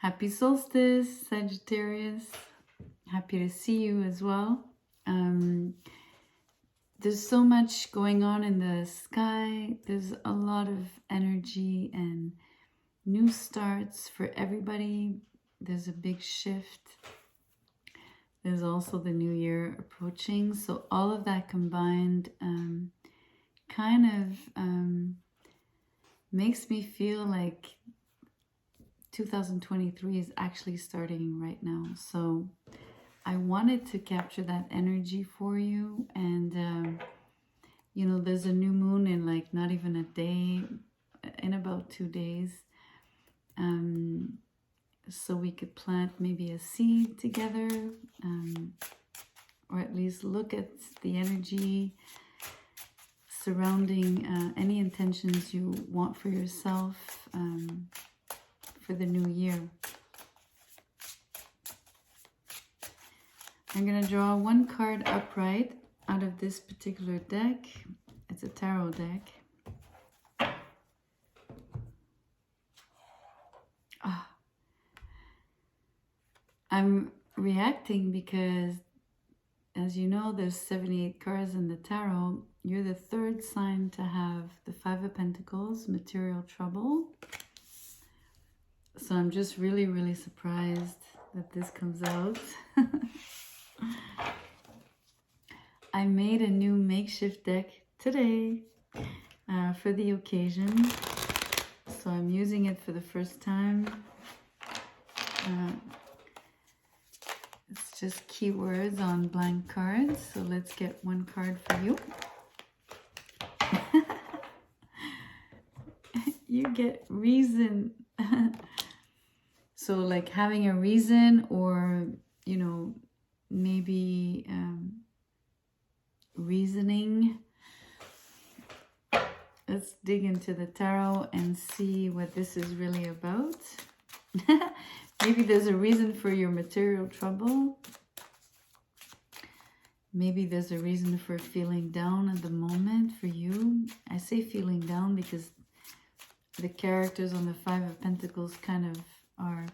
Happy Solstice, Sagittarius. Happy to see you as well. There's so much going on in the sky. There's a lot of energy and new starts for everybody. There's a big shift. There's also the new year approaching. So all of that combined kind of makes me feel like 2023 is actually starting right now. So I wanted to capture that energy for you. And, you know, there's a new moon in like not even a day, in about 2 days. So we could plant maybe a seed together, or at least look at the energy surrounding any intentions you want for yourself for the new year. I'm going to draw one card upright out of this particular deck. It's a tarot deck. I'm reacting because, as you know, there's 78 cards in the tarot. You're the third sign to have the Five of Pentacles, material trouble. So I'm just really, really surprised that this comes out. I made a new makeshift deck today for the occasion. So I'm using it for the first time. It's just keywords on blank cards. So let's get one card for you. You get reason. So like having a reason, or, you know, maybe reasoning. Let's dig into the tarot and see what this is really about. Maybe there's a reason for your material trouble. Maybe there's a reason for feeling down at the moment for you. I say feeling down because the characters on the Five of Pentacles kind of are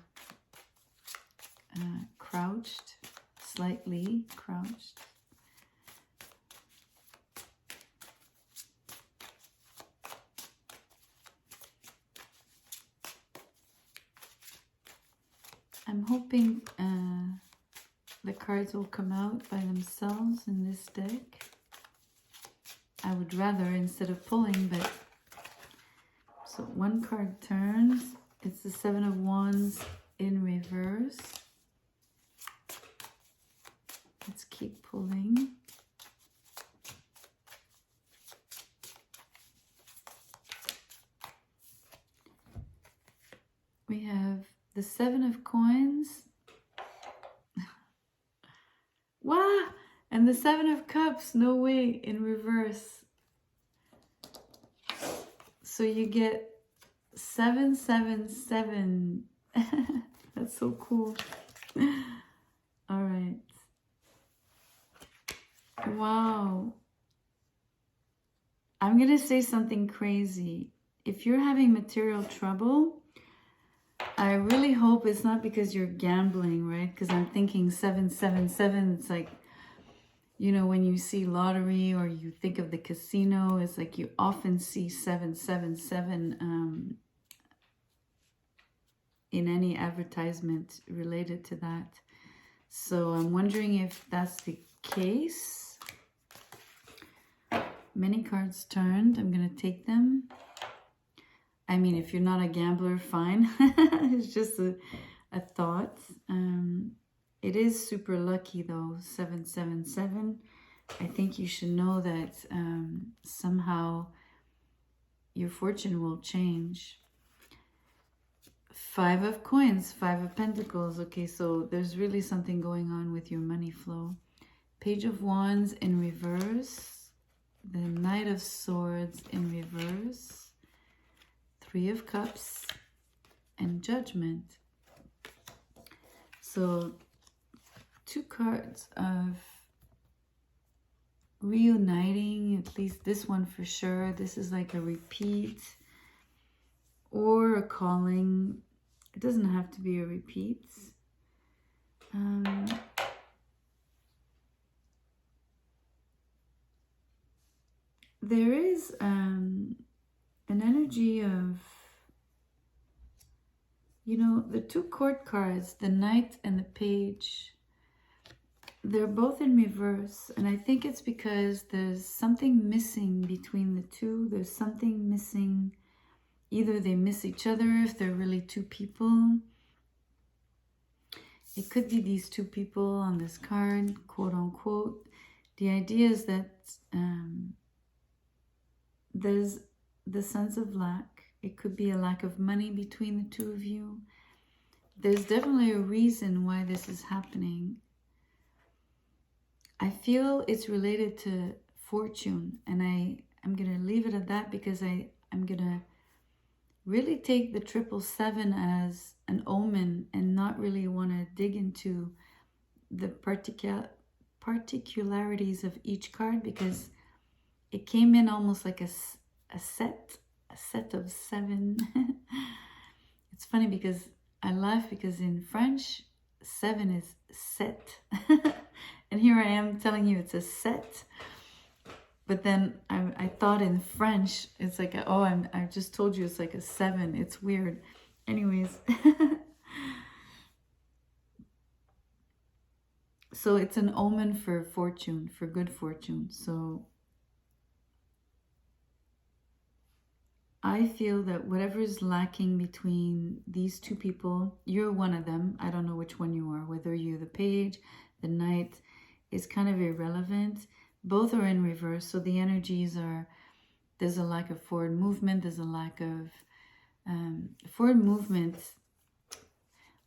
crouched, slightly crouched. I'm hoping the cards will come out by themselves in this deck. I would rather instead of pulling, but so one card turns. It's the Seven of Wands in reverse. Let's keep pulling. We have the Seven of Coins. Wow! And the Seven of Cups, no way, in reverse. So you get 777. That's so cool. All right. Wow. I'm going to say something crazy. If you're having material trouble, I really hope it's not because you're gambling, right? Because I'm thinking 777, it's like, you know, when you see lottery or you think of the casino, it's like you often see 777 in any advertisement related to that. So I'm wondering if that's the case. Many cards turned. I'm going to take them. I mean, if you're not a gambler, fine. It's just a thought. It is super lucky, though, 777. I think you should know that somehow your fortune will change. Five of Coins, Five of Pentacles. Okay, so there's really something going on with your money flow. Page of Wands in reverse. The Knight of Swords in reverse. Three of Cups and Judgment. So two cards of reuniting, at least this one for sure. This is like a repeat or a calling. It doesn't have to be a repeat. There is an energy of, you know, the two court cards, the Knight and the Page. They're both in reverse, and I think it's because there's something missing between the two. There's something missing. Either they miss each other if they're really two people. It could be these two people on this card, quote unquote. The idea is that there's the sense of lack. It could be a lack of money between the two of you. There's definitely a reason why this is happening. I feel it's related to fortune, and I'm going to leave it at that because I'm going to really take the 777 as an omen and not really want to dig into the particularities of each card, because it came in almost like a set of 7. It's funny because I laugh because in French, 7 is set. And here I am telling you it's a set. But then I thought in French, it's like, I just told you it's like a 7. It's weird. Anyways. So it's an omen for fortune, for good fortune. So I feel that whatever is lacking between these two people, you're one of them. I don't know which one you are, whether you're the Page, the Knight, is kind of irrelevant. Both are in reverse, so the energies are, there's a lack of forward movement, there's a lack of forward movement.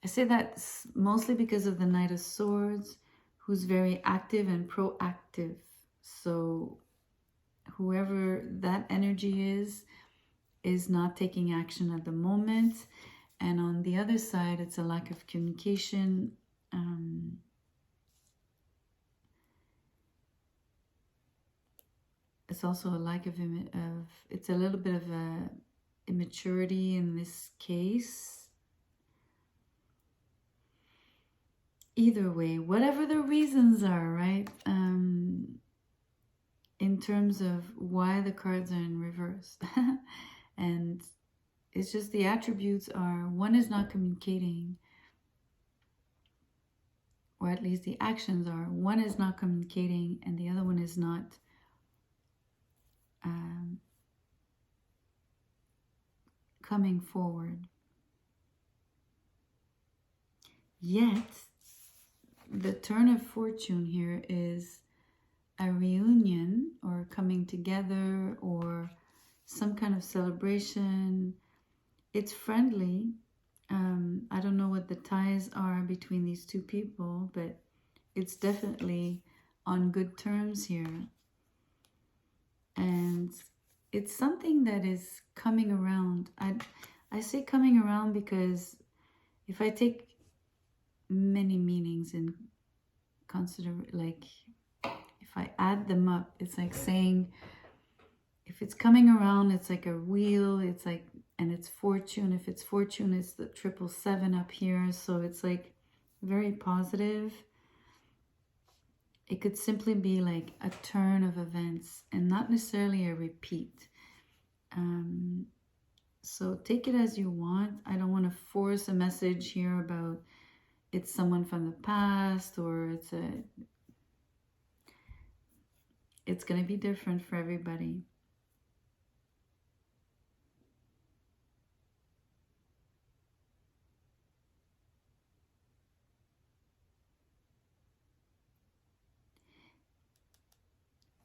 I say that mostly because of the Knight of Swords, who's very active and proactive. So whoever that energy is not taking action at the moment. And on the other side, it's a lack of communication. It's also a lack of it's a little bit of a immaturity in this case. Either way, whatever the reasons are, right? In terms of why the cards are in reverse. And it's just the attributes are, one is not communicating, or at least the actions are, one is not communicating and the other one is not coming forward. Yet, the turn of fortune here is a reunion or coming together or some kind of celebration. It's friendly. I don't know what the ties are between these two people, but it's definitely on good terms here. And it's something that is coming around. I say coming around because if I take many meanings and consider, like, if I add them up, it's like saying, if it's coming around, it's like a wheel, it's like, and it's fortune. If it's fortune, it's the 777 up here. So it's like very positive. It could simply be like a turn of events and not necessarily a repeat. So take it as you want. I don't want to force a message here about it's someone from the past or it's going to be different for everybody.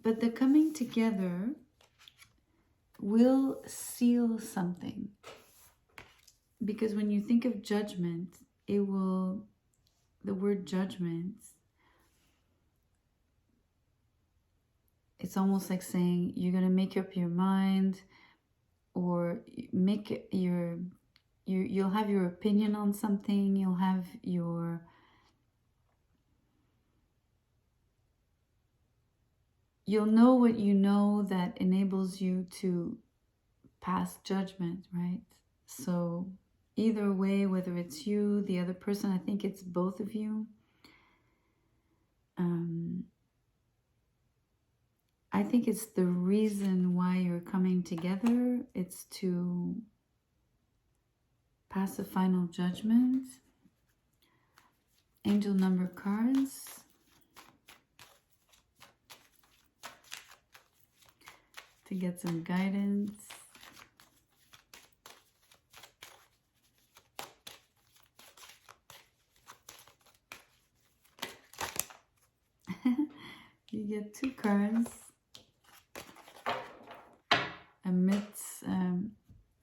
But the coming together will seal something. Because when you think of judgment, the word judgment, it's almost like saying you're going to make up your mind, or you'll have your opinion on something, you'll have you'll know what you know that enables you to pass judgment, right? So Either way, whether it's you, the other person, I think it's both of you. I think it's the reason why you're coming together. It's to pass a final judgment. Angel number cards. To get some guidance. You get 2 cards.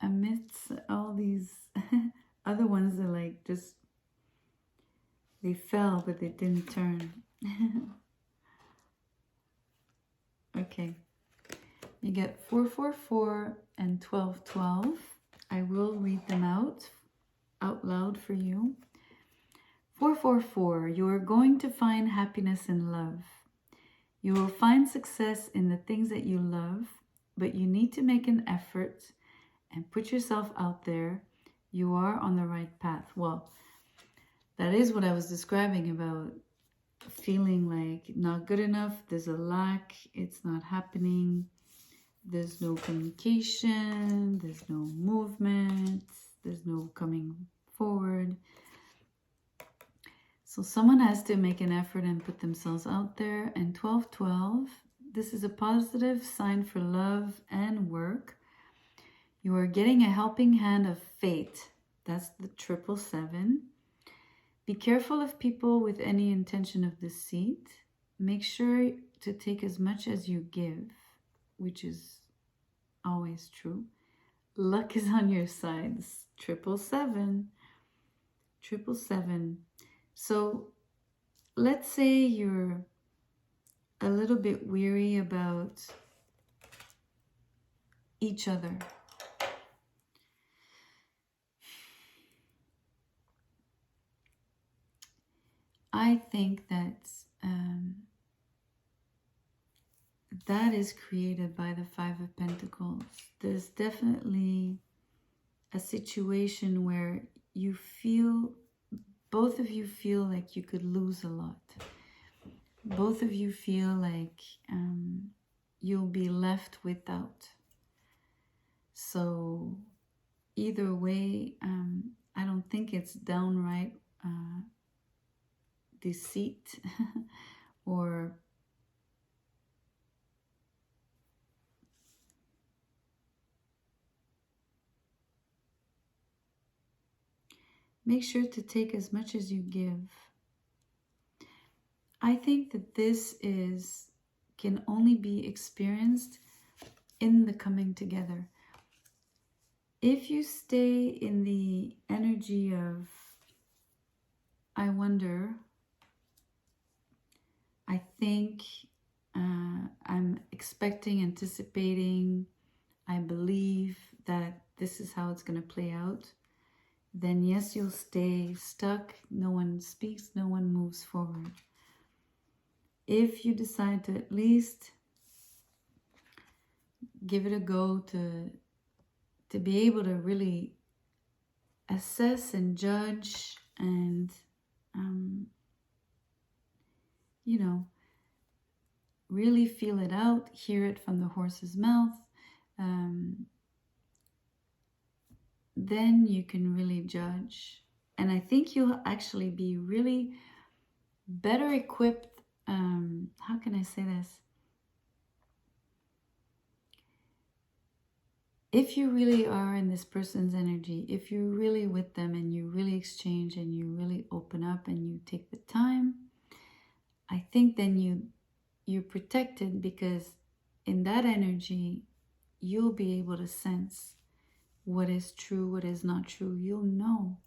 Amidst all these other ones that like just, they fell but they didn't turn. Okay. You get 444 and 1212. I will read them out loud for you. 444, you are going to find happiness in love. You will find success in the things that you love, but you need to make an effort and put yourself out there. You are on the right path. Well, that is what I was describing about feeling like not good enough. There's a lack. It's not happening. There's no communication. There's no movement. There's no coming forward. So someone has to make an effort and put themselves out there. And 1212, this is a positive sign for love and work. You are getting a helping hand of fate. That's the 777. Be careful of people with any intention of deceit. Make sure to take as much as you give, which is always true. Luck is on your side. 777. 777. So let's say you're a little bit weary about each other. I think that that is created by the 5 of Pentacles. There's definitely a situation where you feel, both of you feel like you could lose a lot. Both of you feel like you'll be left without. So either way, I don't think it's downright deceit or make sure to take as much as you give. I think that this can only be experienced in the coming together. If you stay in the energy of, I wonder, I think, I'm expecting, anticipating, I believe that this is how it's going to play out, then yes, you'll stay stuck. No one speaks, no one moves forward. If you decide to at least give it a go, to be able to really assess and judge and, you know, really feel it out, hear it from the horse's mouth, then you can really judge. And I think you'll actually be really better equipped. How can I say this? If you really are in this person's energy, if you're really with them and you really exchange and you really open up and you take the time, I think then you're protected, because in that energy, you'll be able to sense what is true, what is not true. You'll know.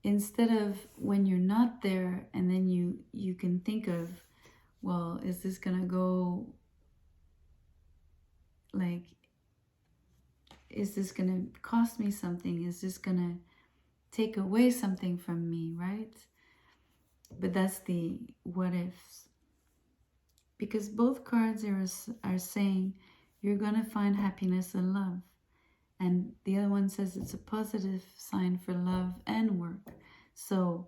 Instead of when you're not there and then you can think of, well, is this going to go, like, is this going to cost me something? Is this going to take away something from me, right? But that's the what ifs. Because both cards are saying you're going to find happiness and love. And the other one says it's a positive sign for love and work. So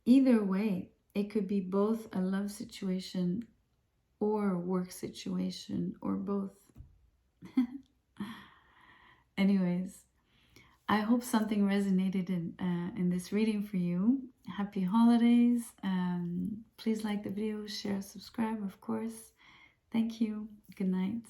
either way, it could be both a love situation or a work situation or both. Anyways, I hope something resonated in this reading for you. Happy holidays. Please like the video, share, subscribe, of course. Thank you. Good night.